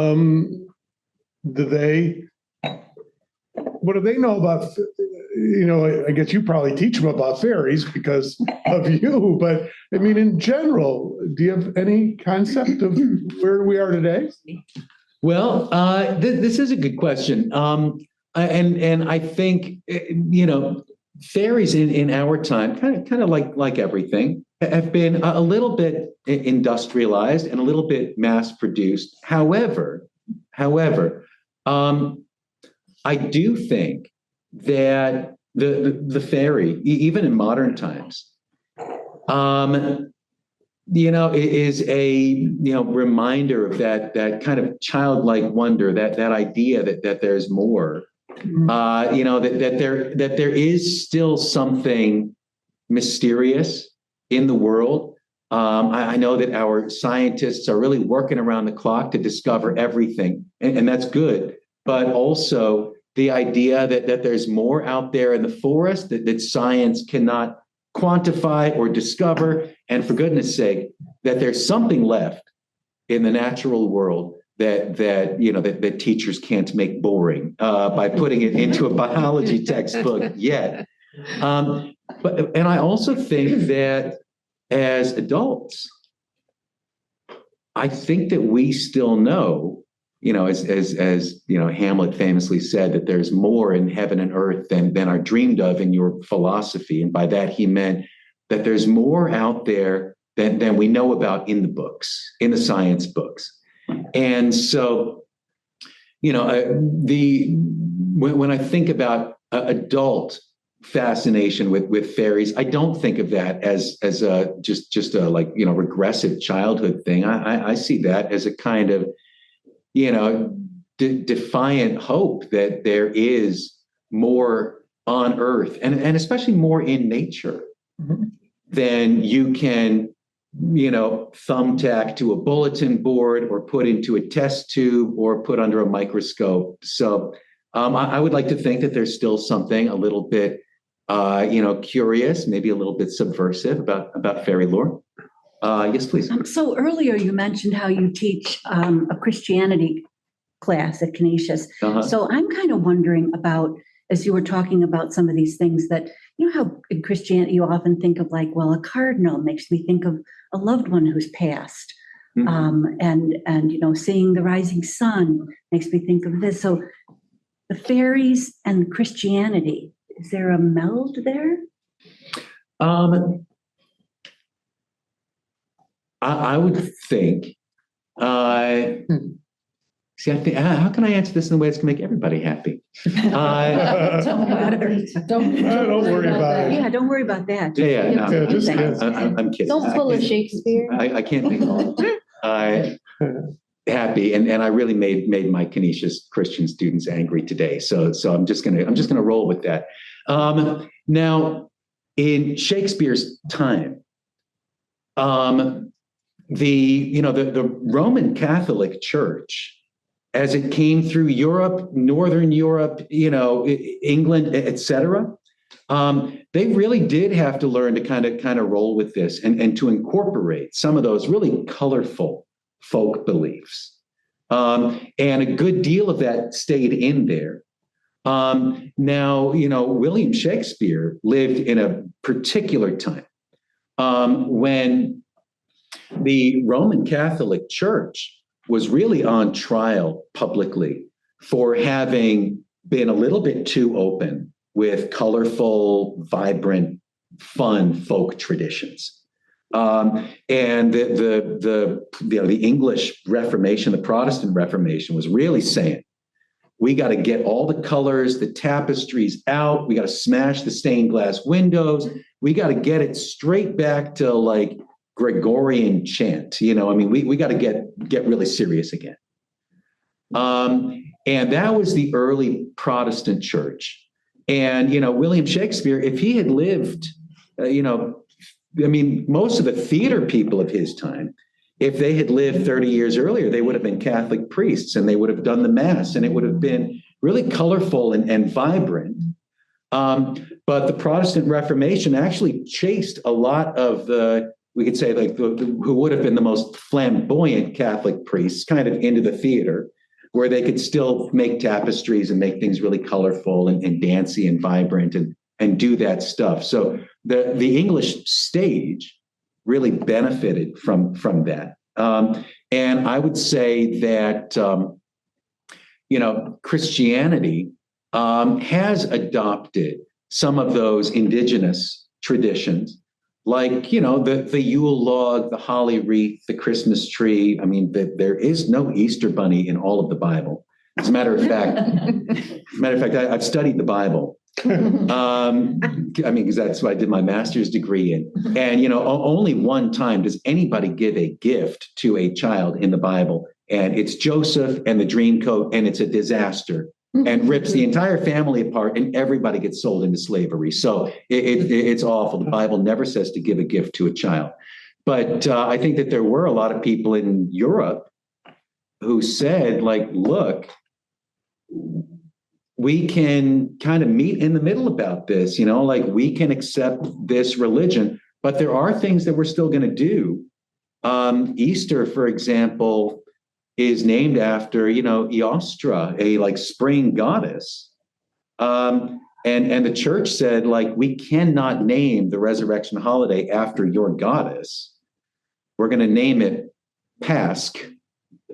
do they know about I guess you probably teach them about fairies because of you, but I mean, in general, do you have any concept of where we are today? Well, this is a good question. And I think, fairies in our time, kind of like everything, have been a little bit industrialized and a little bit mass produced. However, I do think that the fairy, even in modern times, is a reminder of that kind of childlike wonder, that idea that there's more, that there is still something mysterious in the world. I know that our scientists are really working around the clock to discover everything, and that's good. But also the idea that there's more out there in the forest that science cannot quantify or discover, and for goodness sake, that there's something left in the natural world that teachers can't make boring by putting it into a biology textbook yet. But I also think that as adults, I think that we still know, as Hamlet famously said, that there's more in heaven and earth than are dreamed of in your philosophy. And by that, he meant that there's more out there than we know about in the books, in the science books. And so, when I think about adult fascination with fairies, I don't think of that as a just a regressive childhood thing. I see that as a kind of defiant hope that there is more on earth and especially more in nature than you can thumbtack to a bulletin board or put into a test tube or put under a microscope. So I would like to think that there's still something a little bit curious, maybe a little bit subversive about fairy lore. Yes, please. So earlier you mentioned how you teach a Christianity class at Canisius. Uh-huh. So I'm kind of wondering about, as you were talking about some of these things that, how in Christianity you often think of a cardinal makes me think of a loved one who's passed. Mm-hmm. And seeing the rising sun makes me think of this. So the fairies and Christianity, is there a meld there? I would think. See, I think, how can I answer this in a way that's going to make everybody happy? Don't worry about it. Yeah, don't worry about that. Yeah, no, Yeah, just kidding. I'm kidding. Don't pull a Shakespeare. I can't make all happy, and I really made my Canisius Christian students angry today. So I'm just gonna roll with that. Now, in Shakespeare's time, the Roman Catholic Church, as it came through Europe, Northern Europe, England, etc., they really did have to learn to kind of roll with this and to incorporate some of those really colorful folk beliefs. And a good deal of that stayed in there. Now, William Shakespeare lived in a particular time when the Roman Catholic Church was really on trial publicly for having been a little bit too open with colorful, vibrant, fun folk traditions. And the English Reformation, the Protestant Reformation, was really saying, we got to get all the colors, the tapestries out. We got to smash the stained glass windows. We got to get it straight back to Gregorian chant. We got to get really serious again. And that was the early Protestant church. And, William Shakespeare, if he had lived, most of the theater people of his time, if they had lived 30 years earlier, they would have been Catholic priests and they would have done the Mass, and it would have been really colorful and vibrant. But the Protestant Reformation actually chased a lot of we could say who would have been the most flamboyant Catholic priests kind of into the theater. where they could still make tapestries and make things really colorful and dancey and vibrant and do that stuff. So the English stage really benefited from that. And I would say that, Christianity has adopted some of those indigenous traditions, like, the Yule log, the holly wreath, the Christmas tree. I mean, there is no Easter bunny in all of the Bible. As a matter of fact, I've studied the Bible. Because that's what I did my master's degree in. And, only one time does anybody give a gift to a child in the Bible. And it's Joseph and the dream coat, and it's a disaster and rips the entire family apart, and everybody gets sold into slavery. So it's awful. The Bible never says to give a gift to a child. But I think that there were a lot of people in Europe who said, like, look, we can kind of meet in the middle about this, like we can accept this religion, but there are things that we're still going to do. Easter, for example, is named after, Eostra, a like spring goddess. And the church said, like, we cannot name the resurrection holiday after your goddess. We're going to name it Pasch,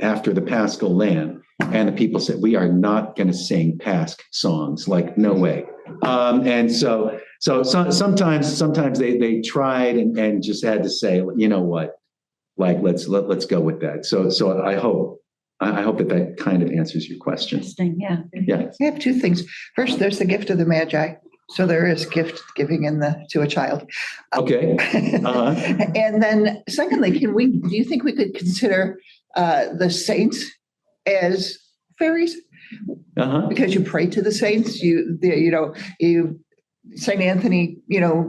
after the Paschal Lamb. And the people said, we are not going to sing Pasch songs, like, no way. And so sometimes they tried and just had to say, you know what, like, let's go with that. So I hope that kind of answers your question. Interesting, yeah. Yeah. I have two things. First, there's the gift of the Magi. So there is gift giving to a child. Okay. And then secondly, do you think we could consider the saints as fairies? Because you pray to the saints, Saint Anthony,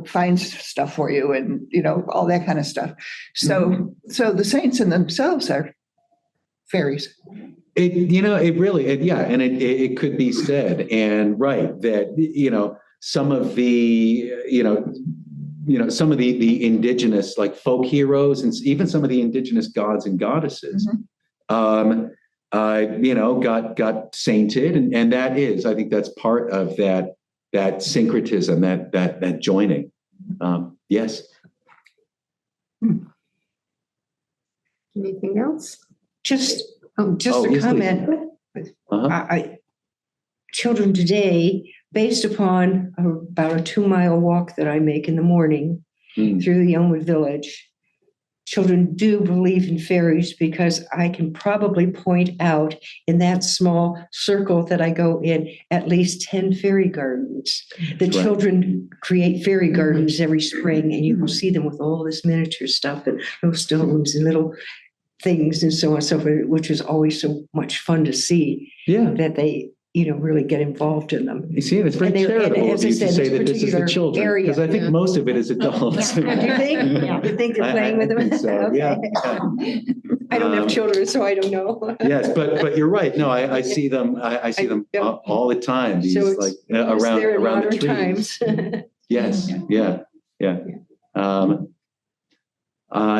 finds stuff for you and, all that kind of stuff. So the saints in themselves are fairies. It really, and it could be said, and right, that, some of the, some of the indigenous, like, folk heroes, and even some of the indigenous gods and goddesses, got sainted, and that is, I think that's part of that syncretism, that joining. Yes. Anything else? Just Oh, a yes, comment. Children today, based upon about a 2-mile walk that I make in the morning through the Elmwood Village, children do believe in fairies, because I can probably point out in that small circle that I go in at least 10 fairy gardens. The children create fairy gardens every spring, and you will see them with all this miniature stuff and little stones and little things and so on and so forth, which is always so much fun to see. Yeah. That they really get involved in them. You see, it's very charitable of you to say that this is the children, because I think most of it is adults. Do you think? Yeah. You think they're playing with them? I think so, Okay. yeah. I don't have children, so I don't know. Yes, but you're right. No, I see them. I see them all the time. These, So it's like, It's there in around the modern trees. times. Yes. Yeah.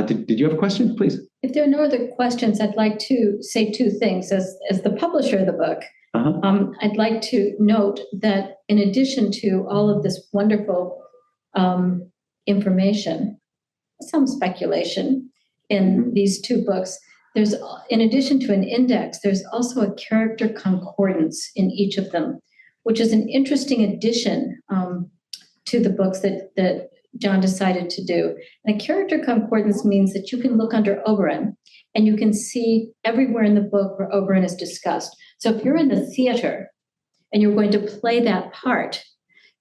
Did you have a question, please? If there are no other questions, I'd like to say two things. As the publisher of the book, I'd like to note that in addition to all of this wonderful information, some speculation in these two books, there's, in addition to an index, there's also a character concordance in each of them, which is an interesting addition to the books that John decided to do. And a character concordance means that you can look under Oberon and you can see everywhere in the book where Oberon is discussed. So if you're in the theater and you're going to play that part,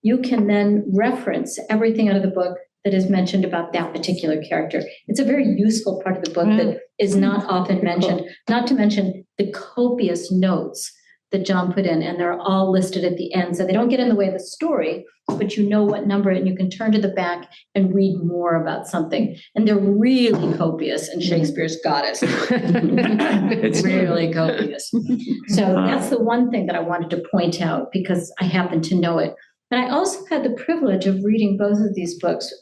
you can then reference everything out of the book that is mentioned about that particular character. It's a very useful part of the book that is not often mentioned, not to mention the copious notes that John put in, and they're all listed at the end. So they don't get in the way of the story, but you know what number, and you can turn to the back and read more about something. And they're really copious in Shakespeare's Goddess. It's really copious. So that's the one thing that I wanted to point out because I happen to know it. And I also had the privilege of reading both of these books,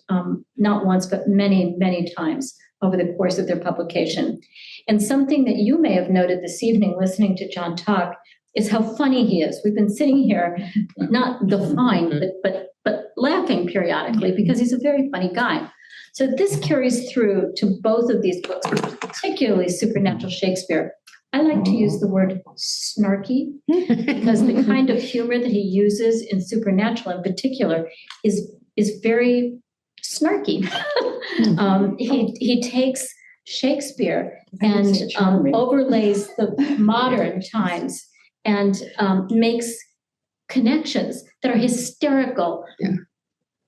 not once, but many, many times. over the course of their publication. And something that you may have noted this evening listening to John talk is how funny he is. We've been sitting here, not defying, but laughing periodically because he's a very funny guy. So this carries through to both of these books, particularly Supernatural Shakespeare. I like to use the word snarky because the kind of humor that he uses in Supernatural in particular is very snarky. He takes Shakespeare and overlays the modern times and makes connections that are hysterical,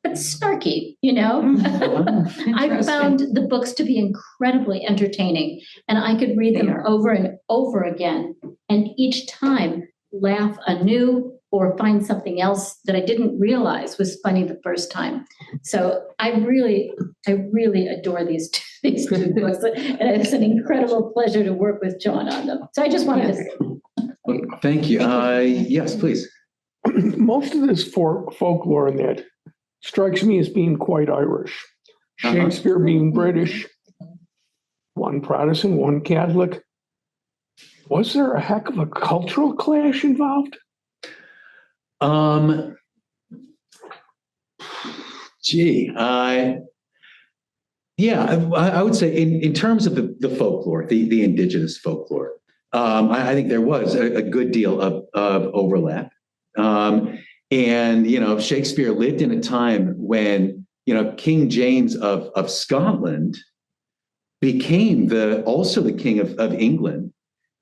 but snarky, you know? I found the books to be incredibly entertaining, and I could read them over and over again, and each time laugh anew or find something else that I didn't realize was funny the first time. So I really adore these two books, and it's an incredible pleasure to work with John on them. So I just wanted to Thank you. Yes, please. Most of this folklore in that strikes me as being quite Irish. Shakespeare being British, one Protestant, one Catholic. Was there a heck of a cultural clash involved? I would say in terms of the folklore, the indigenous folklore, I think there was a good deal of overlap. And, you know, Shakespeare lived in a time when, you know, King James of Scotland became also the king of England.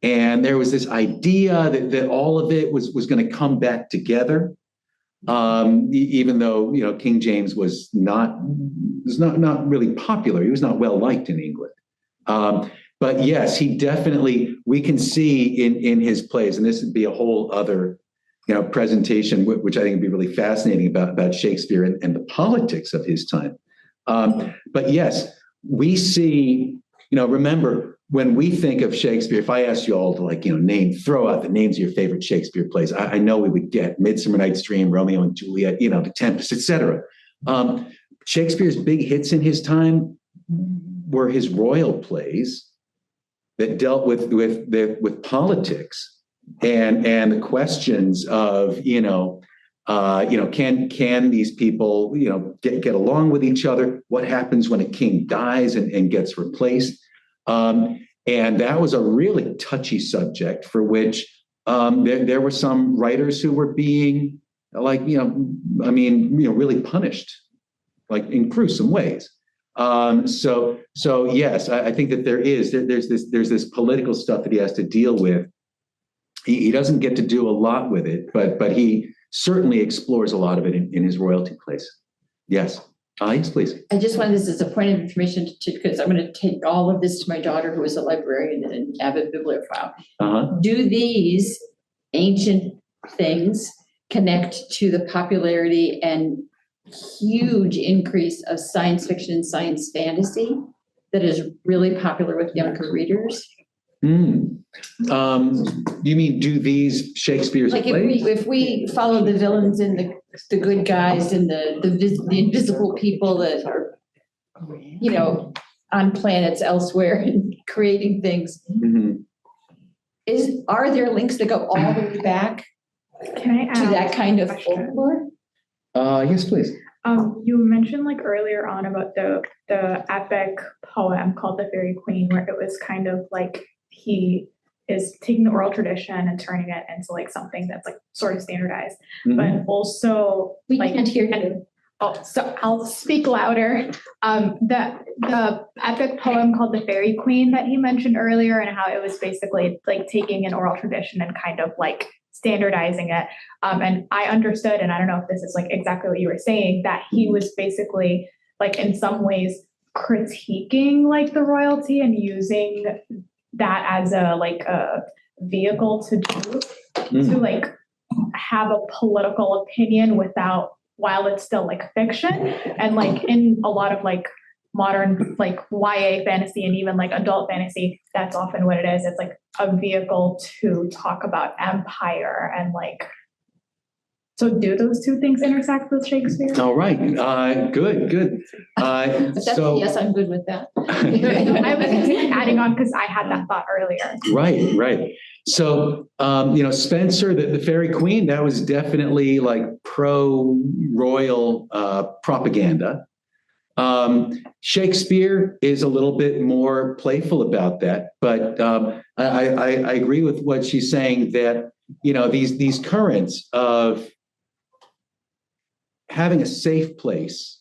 And there was this idea that all of it was going to come back together, even though, you know, King James was not really popular. He was not well liked in England. But yes, he definitely, we can see in his plays, and this would be a whole other, you know, presentation, which I think would be really fascinating about Shakespeare and the politics of his time. But yes, we see, you know, remember when we think of Shakespeare, if I asked you all to throw out the names of your favorite Shakespeare plays, I know we would get Midsummer Night's Dream, Romeo and Juliet, you know, The Tempest, etc. Shakespeare's big hits in his time were his royal plays that dealt with politics and the questions of, can these people, you know, get along with each other? What happens when a king dies and gets replaced? And that was a really touchy subject for which there were some writers who were being really punished, like in gruesome ways. So yes, I think that there's this political stuff that he has to deal with. He doesn't get to do a lot with it, but he certainly explores a lot of it in his royalty plays. Yes. Yes, please. I just want this as a point of information because I'm going to take all of this to my daughter, who is a librarian and an avid bibliophile. Do these ancient things connect to the popularity and huge increase of science fiction and science fantasy that is really popular with younger readers? You mean do these Shakespeare's like plays? If we follow the villains and the good guys and the invisible people that are, you know, on planets elsewhere and creating things, are there links that go all the way back to that kind of folklore? Yes, please. You mentioned like earlier on about the epic poem called The Fairy Queen, where it was kind of like he is taking the oral tradition and turning it into like something that's like sort of standardized, but also we can't hear you. Oh, so I'll speak louder. The epic poem called The Fairy Queen that he mentioned earlier, and how it was basically like taking an oral tradition and kind of like standardizing it. And I understood, and I don't know if this is like exactly what you were saying, that he was basically like in some ways critiquing like the royalty and using that as a vehicle to like have a political opinion while it's still like fiction. And like in a lot of like modern like YA fantasy and even like adult fantasy, that's often what it is. It's like a vehicle to talk about empire and like So do those two things intersect with Shakespeare? All right, good. If that's a So, yes, I'm good with that. I was just adding on because I had that thought earlier. right. So, Spencer, the Fairy Queen, that was definitely like pro-royal propaganda. Shakespeare is a little bit more playful about that, but I agree with what she's saying that, these currents of having a safe place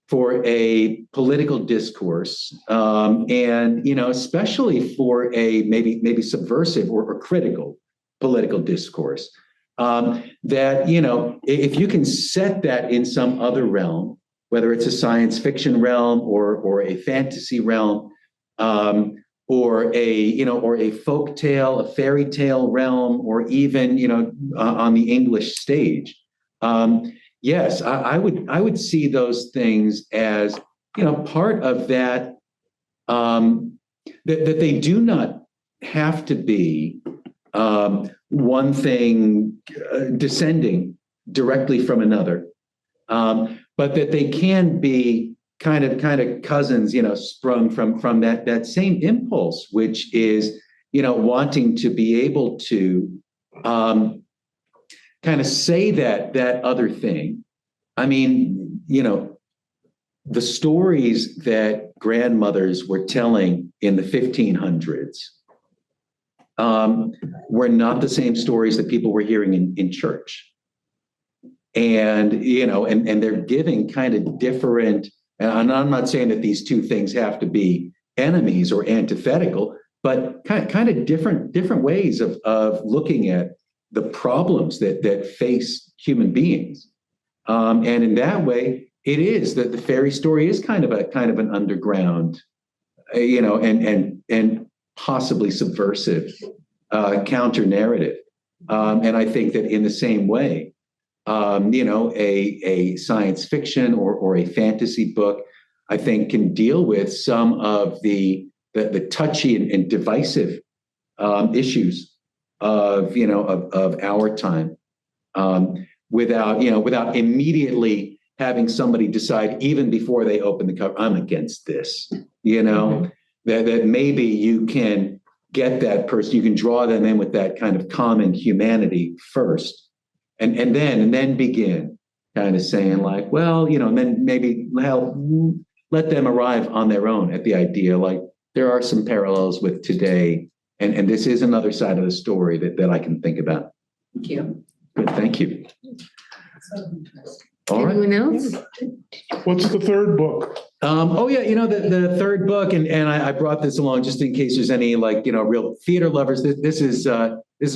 for a political discourse, and especially for a maybe subversive or critical political discourse, that if you can set that in some other realm, whether it's a science fiction realm or a fantasy realm, or a folk tale, a fairy tale realm, or even on the English stage. Yes, I would see those things as part of that, that they do not have to be one thing descending directly from another, but that they can be kind of cousins, sprung from that same impulse, which is wanting to be able to kind of say that other thing. I mean, the stories that grandmothers were telling in the 1500s were not the same stories that people were hearing in church. And, and they're giving kind of different, and I'm not saying that these two things have to be enemies or antithetical, but kind of different ways of looking at the problems that face human beings. And in that way, it is that the fairy story is kind of an underground, and possibly subversive counter narrative. And I think that in the same way, a science fiction or a fantasy book, I think, can deal with some of the touchy and divisive issues of our time, without immediately having somebody decide, even before they open the cover, I'm against this. That maybe you can get that person, you can draw them in with that kind of common humanity first, and then begin kind of saying like, well, and then maybe let them arrive on their own at the idea, like there are some parallels with today. And this is another side of the story that I can think about. Thank you. Good, thank you. All right. Anyone else? What's the third book? The third book, and I brought this along just in case there's any real theater lovers. This is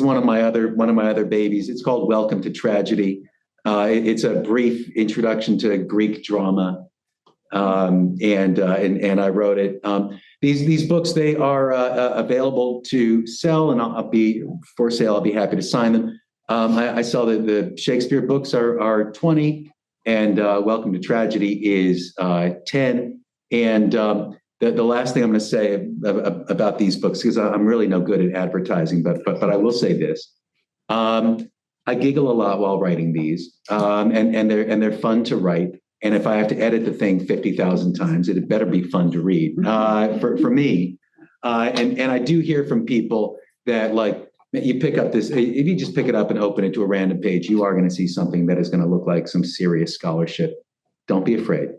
one of my other babies. It's called Welcome to Tragedy. It's a brief introduction to Greek drama, and I wrote it. These books, they are available to sell, and I'll be for sale. I'll be happy to sign them. I saw that the Shakespeare books are 20, and Welcome to Tragedy is 10. And the last thing I'm going to say about these books, because I'm really no good at advertising, but I will say this: I giggle a lot while writing these, and they're fun to write. And if I have to edit the thing 50,000 times, it better be fun to read for me. And I do hear from people that you pick up this, if you just pick it up and open it to a random page, you are going to see something that is going to look like some serious scholarship. Don't be afraid.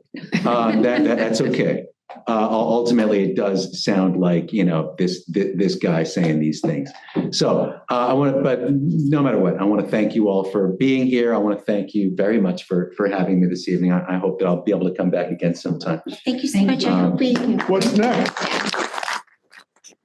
That's okay. Ultimately, it does sound like, this guy saying these things. So but no matter what, I want to thank you all for being here. I want to thank you very much for having me this evening. I hope that I'll be able to come back again sometime. Thank you so much. I hope we. What's next?